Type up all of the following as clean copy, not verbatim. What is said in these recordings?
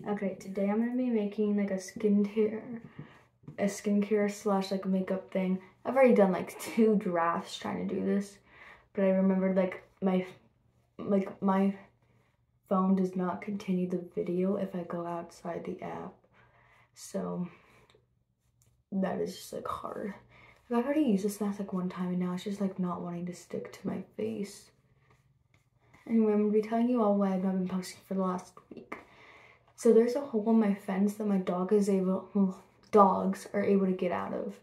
Okay, today I'm gonna be making like a skincare slash like makeup thing. I've already done like 2 drafts trying to do this, but I remembered like my phone does not continue the video if I go outside the app, so that is just like hard. I've already used this mask like 1 time and now it's just like not wanting to stick to my face. Anyway, I'm gonna be telling you all why I've not been posting for the last week. So there's a hole in my fence that my dogs are able to get out of.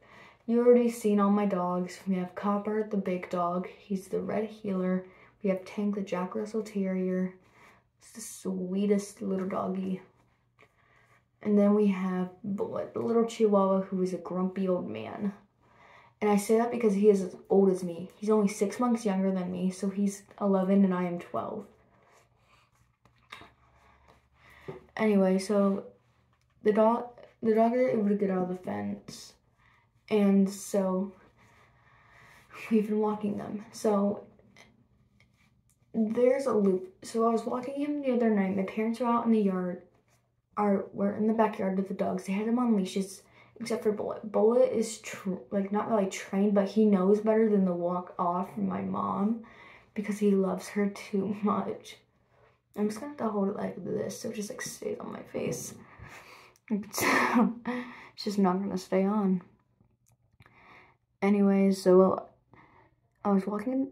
You already seen all my dogs. We have Copper, the big dog. He's the red heeler. We have Tank, the Jack Russell Terrier. It's the sweetest little doggy. And then we have Bullet, the little Chihuahua, who is a grumpy old man. And I say that because he is as old as me. He's only 6 months younger than me, so he's 11 and I am 12. Anyway, so the dog is able to get out of the fence, and so we've been walking them. So there's a loop. So I was walking him the other night. My parents are out in the yard, we're in the backyard with the dogs. They had him on leashes, except for Bullet. Bullet is like not really trained, but he knows better than to walk off from my mom because he loves her too much. I'm just gonna have to hold it like this so it just like stays on my face. It's just not gonna stay on. Anyways, so I was walking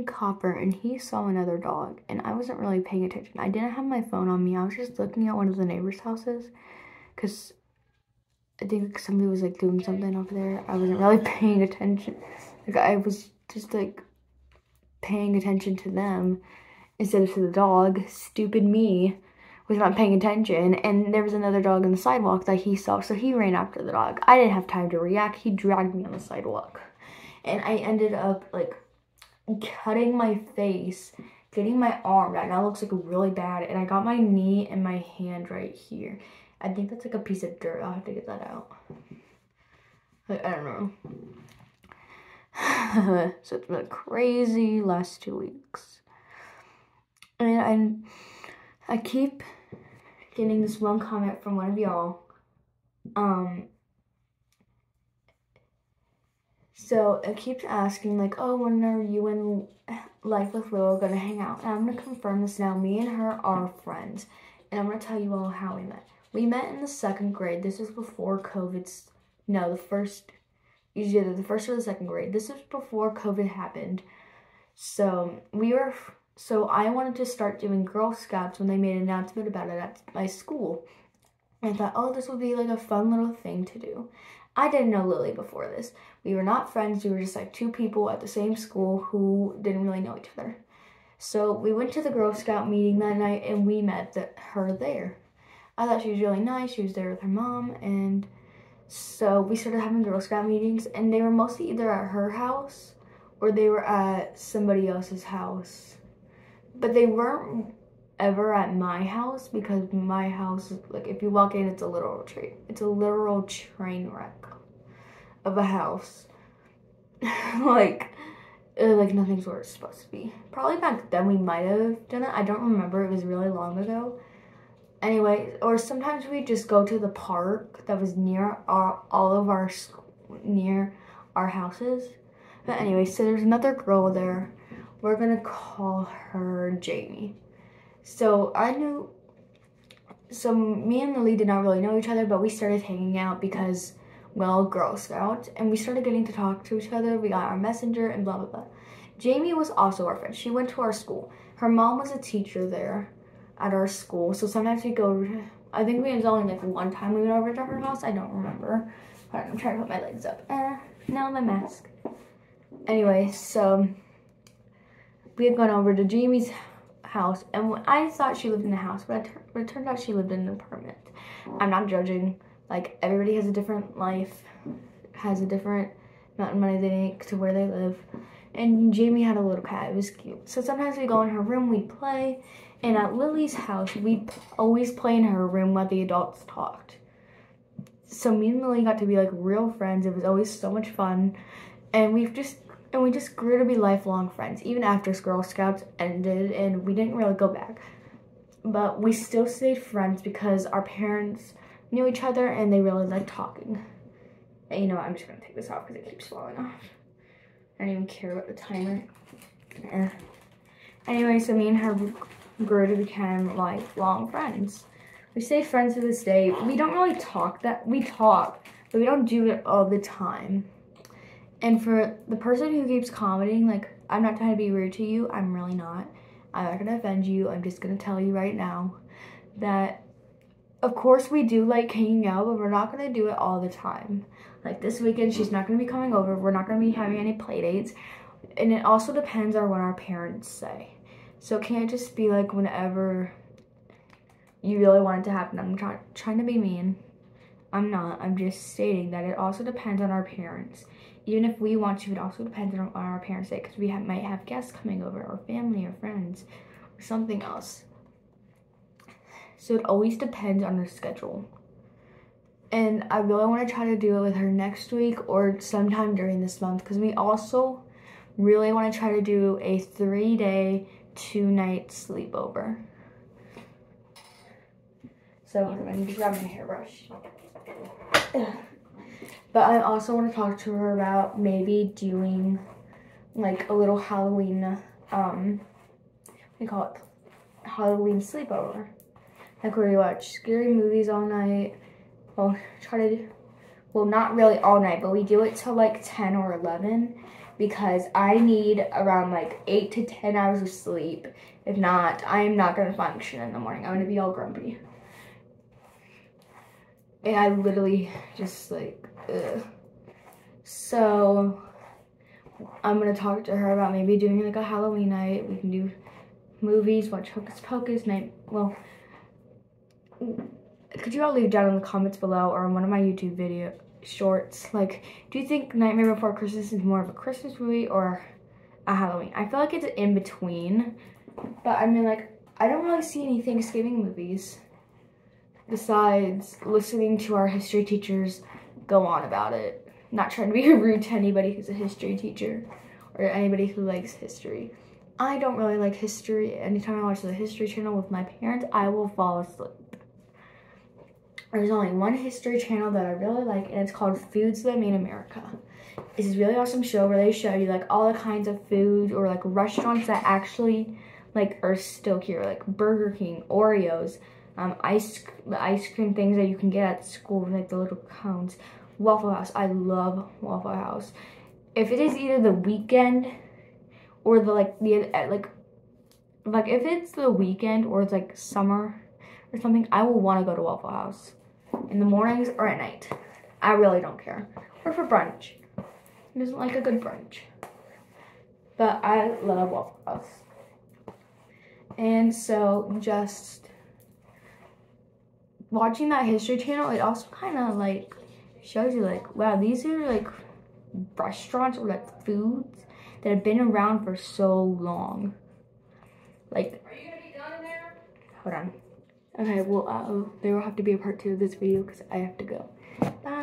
Copper and he saw another dog and I wasn't really paying attention. I didn't have my phone on me. I was just looking at one of the neighbors' houses because I think somebody was like doing something over there. I wasn't really paying attention. Like I was just like paying attention to them instead of to the dog. Stupid me was not paying attention, and there was another dog on the sidewalk that he saw, so he ran after the dog. I didn't have time to react. He dragged me on the sidewalk, and I ended up like cutting my face, getting my arm. That now looks like really bad, and I got my knee and my hand right here. I think that's like a piece of dirt. I'll have to get that out. Like, I don't know. So it's been a crazy last 2 weeks. And I keep getting this one comment from one of y'all. So it keeps asking like, oh, when are you and Life with Willow gonna hang out? And I'm gonna confirm this now. Me and her are friends. And I'm gonna tell you all how we met. We met in the 2nd grade. This was before COVID's, no, the first, either the 1st or the 2nd grade. This was before COVID happened. So I wanted to start doing Girl Scouts when they made an announcement about it at my school. And I thought, oh, this would be like a fun little thing to do. I didn't know Lily before this. We were not friends. We were just like 2 people at the same school who didn't really know each other. So we went to the Girl Scout meeting that night and we met her there. I thought she was really nice. She was there with her mom. And so we started having Girl Scout meetings, and they were mostly either at her house or they were at somebody else's house. But they weren't ever at my house because my house, like if you walk in, it's a literal train wreck of a house. like nothing's where it's supposed to be. Probably back then we might have done it. I don't remember. It was really long ago. Anyway, or sometimes we just go to the park that was near our houses. But anyway, so there's another girl there. We're gonna call her Jamie. So me and Lily did not really know each other, but we started hanging out because, well, Girl Scouts, and we started getting to talk to each other. We got our messenger and blah, blah, blah. Jamie was also our friend. She went to our school. Her mom was a teacher there at our school, so sometimes we go over to, I think we was only like 1 time we went over to her house. I don't remember. All right, I'm trying to put my legs up. Now my mask. Anyway, so we had gone over to Jamie's house, and I thought she lived in a house, but it turned out she lived in an apartment. I'm not judging. Like, everybody has a different life, has a different amount of money they make to where they live. And Jamie had a little cat. It was cute. So sometimes we go in her room, we play. And at Lily's house, we always play in her room while the adults talked. So me and Lily got to be like real friends. It was always so much fun. And we just grew to be lifelong friends, even after Girl Scouts ended and we didn't really go back. but we still stayed friends because our parents knew each other and they really liked talking. And you know what, I'm just gonna take this off because it keeps falling off. I don't even care about the timer. Anyway, so me and her grew to become lifelong friends. We stay friends to this day. We don't really talk we talk, but we don't do it all the time. And for the person who keeps commenting, like, I'm not trying to be rude to you, I'm really not. I'm not gonna offend you, I'm just gonna tell you right now that, of course we do like hanging out, but we're not gonna do it all the time. Like this weekend, she's not gonna be coming over, we're not gonna be having any play dates. And it also depends on what our parents say. So it can't just be like whenever you really want it to happen. I'm trying to be mean. I'm not. I'm just stating that it also depends on our parents. Even if we want to, it also depends on our parents' say, because we might have guests coming over, or family, or friends, or something else. So it always depends on her schedule. And I really want to try to do it with her next week or sometime during this month, because we also really want to try to do a 3-day, 2-night sleepover. So I need to grab my hairbrush. But I also want to talk to her about maybe doing like a little Halloween, we call it Halloween sleepover. Like where we watch scary movies all night. Well, not really all night, but we do it till like 10 or 11 because I need around like 8 to 10 hours of sleep. If not, I am not going to function in the morning. I'm going to be all grumpy. And I literally just like, ugh. So I'm going to talk to her about maybe doing like a Halloween night. We can do movies, watch Hocus Pocus night. Well, could you all leave down in the comments below or on one of my YouTube video shorts, like, do you think Nightmare Before Christmas is more of a Christmas movie or a Halloween? I feel like it's in between, but I mean, like, I don't really see any Thanksgiving movies besides listening to our history teachers go on about it. Not trying to be rude to anybody who's a history teacher or anybody who likes history. I don't really like history. Anytime I watch the History Channel with my parents, I will fall asleep. There's only one history channel that I really like, and it's called Foods That Made America. It's this really awesome show where they show you like all the kinds of food or like restaurants that actually like are still here, like Burger King, Oreos, the ice cream things that you can get at school, like the little cones. Waffle House, I love Waffle House. If it is either the weekend or if it's the weekend or it's like summer or something, I will want to go to Waffle House in the mornings or at night. I really don't care. Or for brunch. Who doesn't like a good brunch? But I love Waffle House. And so just watching that History Channel, it also kind of like shows you like, wow, these are like restaurants or like foods that have been around for so long. Like, are you gonna be done in there? Hold on. Okay, well, there will have to be a part 2 of this video because I have to go. Bye.